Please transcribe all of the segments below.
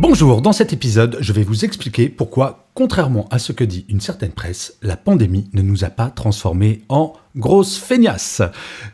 Bonjour, dans cet épisode, je vais vous expliquer pourquoi, contrairement à ce que dit une certaine presse, la pandémie ne nous a pas transformés en grosses feignasses.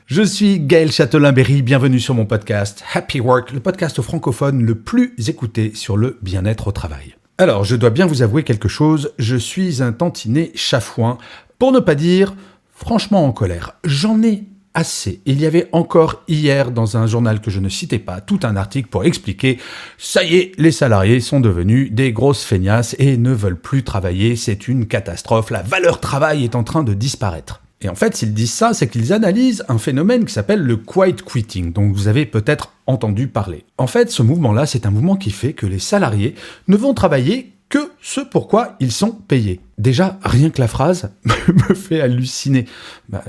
Je suis Gaël Châtelain-Berry, bienvenue sur mon podcast Happy Work, le podcast francophone le plus écouté sur le bien-être au travail. Alors, je dois bien vous avouer quelque chose, je suis un tantinet chafouin, pour ne pas dire franchement en colère. J'en ai assez. Il y avait encore hier, dans un journal que je ne citais pas, tout un article pour expliquer « Ça y est, les salariés sont devenus des grosses feignasses et ne veulent plus travailler, c'est une catastrophe, la valeur travail est en train de disparaître ». Et en fait, s'ils disent ça, c'est qu'ils analysent un phénomène qui s'appelle le quiet quitting, dont vous avez peut-être entendu parler. En fait, ce mouvement-là, c'est un mouvement qui fait que les salariés ne vont travailler que ce pourquoi ils sont payés. Déjà, rien que la phrase me fait halluciner.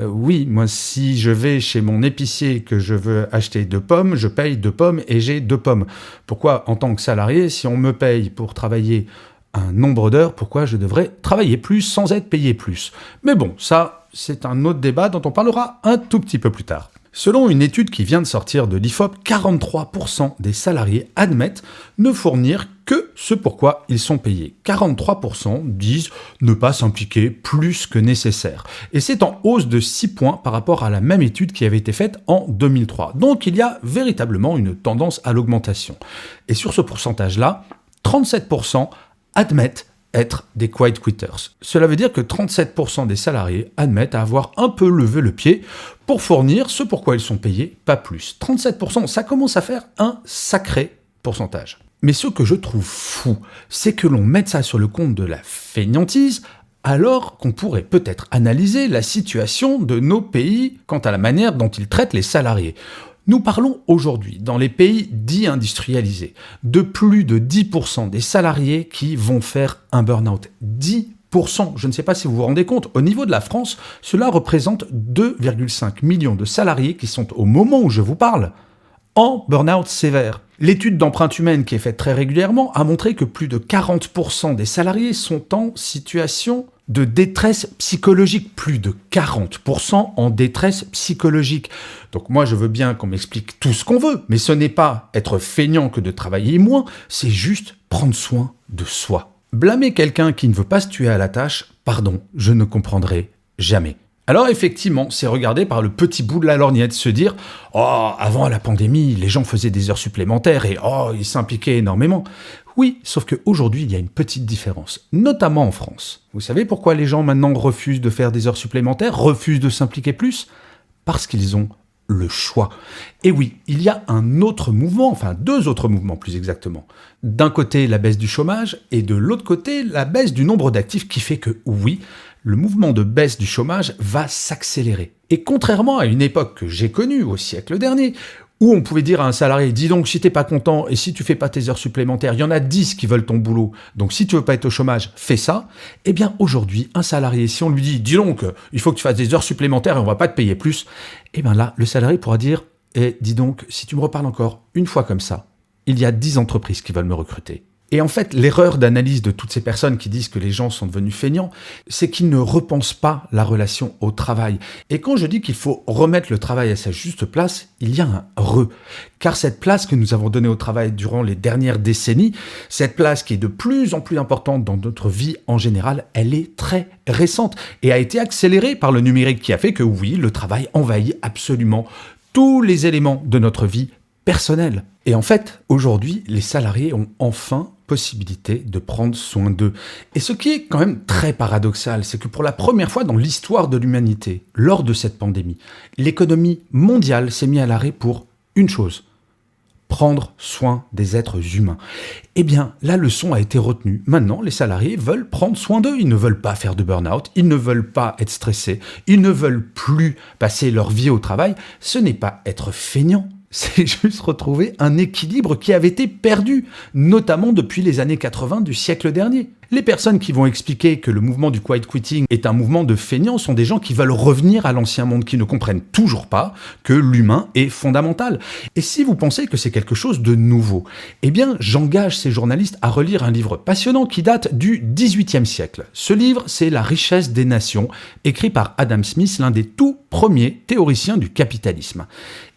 Oui, moi, si je vais chez mon épicier et que je veux acheter 2 pommes, je paye 2 pommes et j'ai 2 pommes. Pourquoi, en tant que salarié, si on me paye pour travailler un nombre d'heures, pourquoi je devrais travailler plus sans être payé plus? Mais bon, ça, c'est un autre débat dont on parlera un tout petit peu plus tard. Selon une étude qui vient de sortir de l'IFOP, 43% des salariés admettent ne fournir que ce pourquoi ils sont payés. 43% disent ne pas s'impliquer plus que nécessaire. Et c'est en hausse de 6 points par rapport à la même étude qui avait été faite en 2003. Donc il y a véritablement une tendance à l'augmentation. Et sur ce pourcentage-là, 37% admettent être des quiet quitters. Cela veut dire que 37% des salariés admettent avoir un peu levé le pied pour fournir ce pourquoi ils sont payés, pas plus. 37%, ça commence à faire un sacré pourcentage. Mais ce que je trouve fou, c'est que l'on mette ça sur le compte de la fainéantise, alors qu'on pourrait peut-être analyser la situation de nos pays quant à la manière dont ils traitent les salariés. Nous parlons aujourd'hui, dans les pays dits industrialisés, de plus de 10% des salariés qui vont faire un burn-out. 10%, je ne sais pas si vous vous rendez compte, au niveau de la France, cela représente 2,5 millions de salariés qui sont, au moment où je vous parle, en burn-out sévère. L'étude d'empreinte humaine qui est faite très régulièrement a montré que plus de 40% des salariés sont en situation de détresse psychologique, plus de 40% en détresse psychologique. Donc moi je veux bien qu'on m'explique tout ce qu'on veut, mais ce n'est pas être feignant que de travailler moins, c'est juste prendre soin de soi. Blâmer quelqu'un qui ne veut pas se tuer à la tâche, pardon, je ne comprendrai jamais. Alors effectivement, c'est regarder par le petit bout de la lorgnette, se dire « Oh, avant la pandémie, les gens faisaient des heures supplémentaires et oh, ils s'impliquaient énormément ». Oui, sauf qu'aujourd'hui, il y a une petite différence, notamment en France. Vous savez pourquoi les gens maintenant refusent de faire des heures supplémentaires, refusent de s'impliquer plus? Parce qu'ils ont le choix. Et oui, il y a un autre mouvement, enfin 2 autres mouvements plus exactement. D'un côté, la baisse du chômage et de l'autre côté, la baisse du nombre d'actifs qui fait que oui, le mouvement de baisse du chômage va s'accélérer. Et contrairement à une époque que j'ai connue au siècle dernier, où on pouvait dire à un salarié « Dis donc, si t'es pas content et si tu fais pas tes heures supplémentaires, il y en a 10 qui veulent ton boulot, donc si tu veux pas être au chômage, fais ça », eh bien aujourd'hui, un salarié, si on lui dit « Dis donc, il faut que tu fasses des heures supplémentaires et on va pas te payer plus », eh bien là, le salarié pourra dire « Dis donc, si tu me reparles encore une fois comme ça, il y a 10 entreprises qui veulent me recruter ». Et en fait, l'erreur d'analyse de toutes ces personnes qui disent que les gens sont devenus feignants, c'est qu'ils ne repensent pas la relation au travail. Et quand je dis qu'il faut remettre le travail à sa juste place, il y a un « re ». Car cette place que nous avons donnée au travail durant les dernières décennies, cette place qui est de plus en plus importante dans notre vie en général, elle est très récente et a été accélérée par le numérique qui a fait que oui, le travail envahit absolument tous les éléments de notre vie personnelle. Et en fait, aujourd'hui, les salariés ont enfin possibilité de prendre soin d'eux. Et ce qui est quand même très paradoxal, c'est que pour la première fois dans l'histoire de l'humanité, lors de cette pandémie, l'économie mondiale s'est mise à l'arrêt pour une chose: prendre soin des êtres humains. Eh bien, la leçon a été retenue. Maintenant, les salariés veulent prendre soin d'eux. Ils ne veulent pas faire de burn-out, ils ne veulent pas être stressés, ils ne veulent plus passer leur vie au travail. Ce n'est pas être feignant. C'est juste retrouver un équilibre qui avait été perdu, notamment depuis les années 80 du siècle dernier. Les personnes qui vont expliquer que le mouvement du quiet quitting est un mouvement de feignants sont des gens qui veulent revenir à l'ancien monde, qui ne comprennent toujours pas que l'humain est fondamental. Et si vous pensez que c'est quelque chose de nouveau, eh bien j'engage ces journalistes à relire un livre passionnant qui date du XVIIIe siècle. Ce livre, c'est La richesse des nations, écrit par Adam Smith, l'un des tout premiers théoriciens du capitalisme.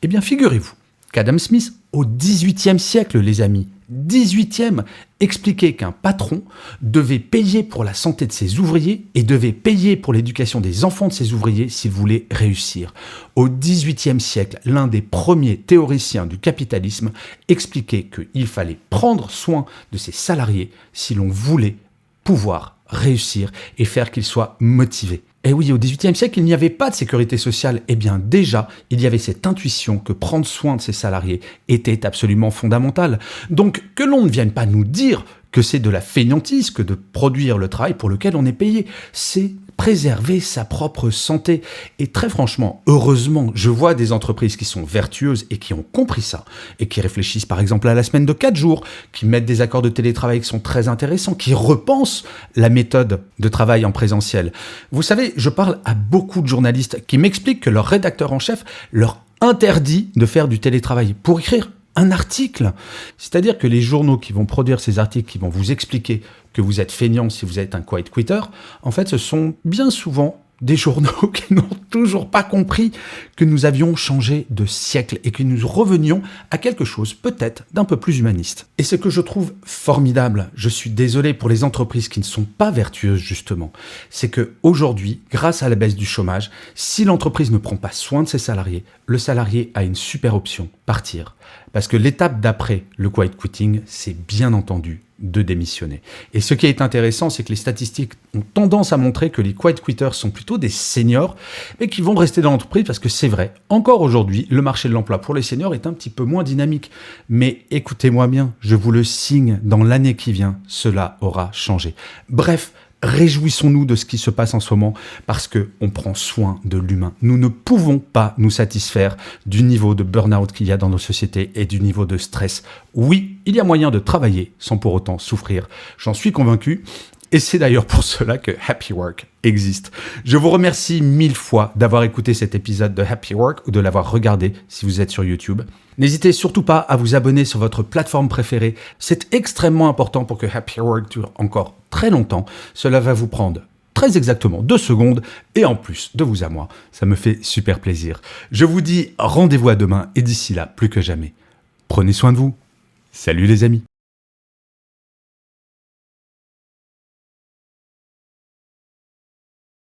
Eh bien figurez-vous qu'Adam Smith, au XVIIIe siècle, les amis, 18e, expliquait qu'un patron devait payer pour la santé de ses ouvriers et devait payer pour l'éducation des enfants de ses ouvriers s'il voulait réussir. Au XVIIIe siècle, l'un des premiers théoriciens du capitalisme expliquait qu'il fallait prendre soin de ses salariés si l'on voulait pouvoir réussir et faire qu'ils soient motivés. Et oui, au XVIIIe siècle, il n'y avait pas de sécurité sociale. Eh bien déjà, il y avait cette intuition que prendre soin de ses salariés était absolument fondamental. Donc que l'on ne vienne pas nous dire que c'est de la fainéantise que de produire le travail pour lequel on est payé. C'est préserver sa propre santé. Et très franchement, heureusement, je vois des entreprises qui sont vertueuses et qui ont compris ça, et qui réfléchissent par exemple à la semaine de 4 jours, qui mettent des accords de télétravail qui sont très intéressants, qui repensent la méthode de travail en présentiel. Vous savez, je parle à beaucoup de journalistes qui m'expliquent que leur rédacteur en chef leur interdit de faire du télétravail pour écrire un article. C'est-à-dire que les journaux qui vont produire ces articles, qui vont vous expliquer que vous êtes feignant si vous êtes un quiet quitter, en fait, ce sont bien souvent des journaux qui n'ont toujours pas compris que nous avions changé de siècle et que nous revenions à quelque chose peut-être d'un peu plus humaniste. Et ce que je trouve formidable, je suis désolé pour les entreprises qui ne sont pas vertueuses justement, c'est que aujourd'hui, grâce à la baisse du chômage, si l'entreprise ne prend pas soin de ses salariés, le salarié a une super option, partir. Parce que l'étape d'après le quiet quitting, c'est bien entendu de démissionner. Et ce qui est intéressant, c'est que les statistiques ont tendance à montrer que les quiet quitters sont plutôt des seniors et qui vont rester dans l'entreprise parce que c'est vrai, encore aujourd'hui, le marché de l'emploi pour les seniors est un petit peu moins dynamique. Mais écoutez-moi bien, je vous le signe, dans l'année qui vient, cela aura changé. Bref, réjouissons-nous de ce qui se passe en ce moment parce qu'on prend soin de l'humain. Nous ne pouvons pas nous satisfaire du niveau de burn-out qu'il y a dans nos sociétés et du niveau de stress. Oui, il y a moyen de travailler sans pour autant souffrir. J'en suis convaincu. Et c'est d'ailleurs pour cela que Happy Work existe. Je vous remercie 1000 fois d'avoir écouté cet épisode de Happy Work ou de l'avoir regardé si vous êtes sur YouTube. N'hésitez surtout pas à vous abonner sur votre plateforme préférée. C'est extrêmement important pour que Happy Work dure encore très longtemps. Cela va vous prendre très exactement 2 secondes et en plus de vous à moi, ça me fait super plaisir. Je vous dis rendez-vous à demain et d'ici là, plus que jamais, prenez soin de vous. Salut les amis.